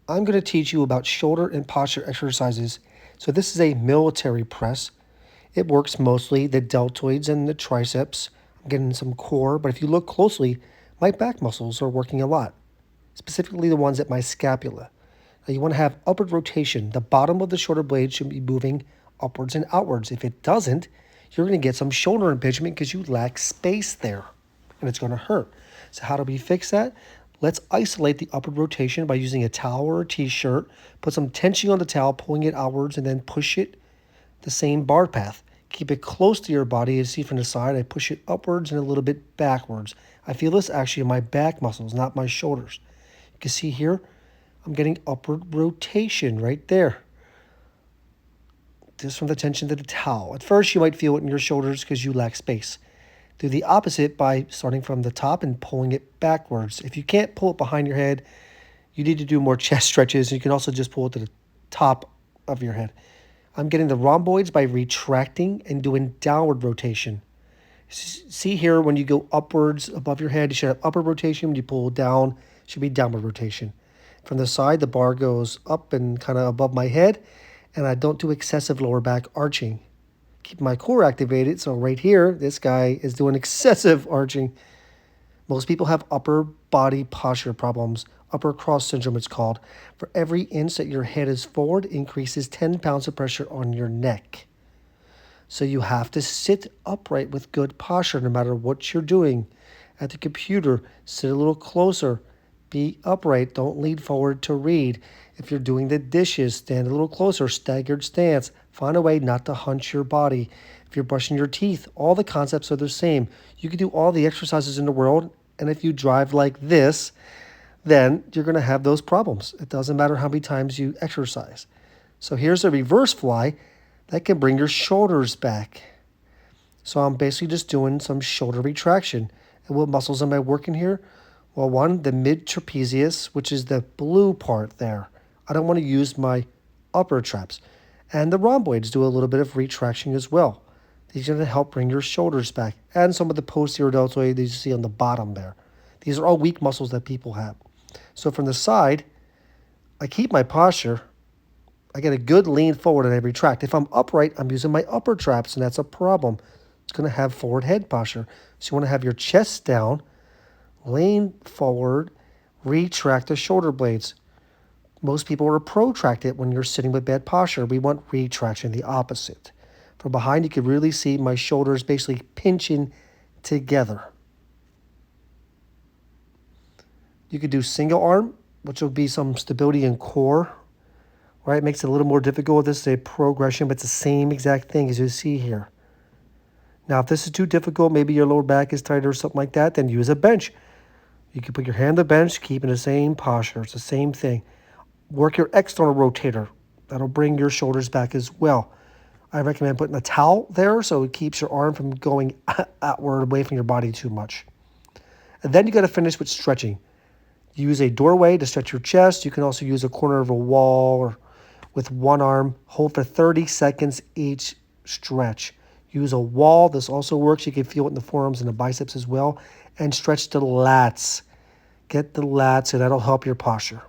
I'm going to teach you about shoulder and posture exercises. So this is a military press. It works mostly the deltoids and the triceps. I'm getting some core, but if you look closely, my back muscles are working a lot, specifically the ones at my scapula. Now you want to have upward rotation. The bottom of the shoulder blade should be moving upwards and outwards. If it doesn't, you're going to get some shoulder impingement because you lack space there, and it's going to hurt. So how do we fix that? Let's isolate the upward rotation by using a towel or a t-shirt. Put some tension on the towel, pulling it outwards, and then push it the same bar path. Keep it close to your body. As you see from the side, I push it upwards and a little bit backwards. I feel this actually in my back muscles, not my shoulders. You can see here, I'm getting upward rotation right there. Just from the tension to the towel. At first, you might feel it in your shoulders because you lack space. Do the opposite by starting from the top and pulling it backwards. If you can't pull it behind your head, you need to do more chest stretches. You can also just pull it to the top of your head. I'm getting the rhomboids by retracting and doing downward rotation. See here, when you go upwards above your head, you should have upward rotation. When you pull down, it should be downward rotation. From the side, the bar goes up and kind of above my head, and I don't do excessive lower back arching. Keep my core activated. So right here, this guy is doing excessive arching. Most people have upper body posture problems. Upper cross syndrome, it's called. For every inch that your head is forward, increases 10 pounds of pressure on your neck. So you have to sit upright with good posture no matter what you're doing. At the computer, sit a little closer. Be upright. Don't lean forward to read. If you're doing the dishes, stand a little closer. Staggered stance. Find a way not to hunch your body. If you're brushing your teeth, all the concepts are the same. You can do all the exercises in the world, and if you drive like this, then you're going to have those problems. It doesn't matter how many times you exercise. So here's a reverse fly that can bring your shoulders back. So I'm basically just doing some shoulder retraction. And what muscles am I working here? Well, one, the mid trapezius, which is the blue part there. I don't want to use my upper traps. And the rhomboids do a little bit of retraction as well. These are going to help bring your shoulders back. And some of the posterior deltoid that you see on the bottom there. These are all weak muscles that people have. So from the side, I keep my posture. I get a good lean forward and I retract. If I'm upright, I'm using my upper traps, and that's a problem. It's going to have forward head posture. So you want to have your chest down, lean forward, retract the shoulder blades. Most people are protracted when you're sitting with bad posture. We want retraction, the opposite. From behind, you can really see my shoulders basically pinching together. You could do single arm, which will be some stability in core. Right, it makes it a little more difficult. This is a progression, but it's the same exact thing as you see here. Now, if this is too difficult, maybe your lower back is tight or something like that, then use a bench. You can put your hand on the bench, keep in the same posture. It's the same thing. Work your external rotator. That'll bring your shoulders back as well. I recommend putting a towel there so it keeps your arm from going outward away from your body too much. And then you got to finish with stretching. Use a doorway to stretch your chest. You can also use a corner of a wall or with one arm. Hold for 30 seconds each stretch. Use a wall. This also works. You can feel it in the forearms and the biceps as well. And stretch the lats. Get the lats, and that'll help your posture.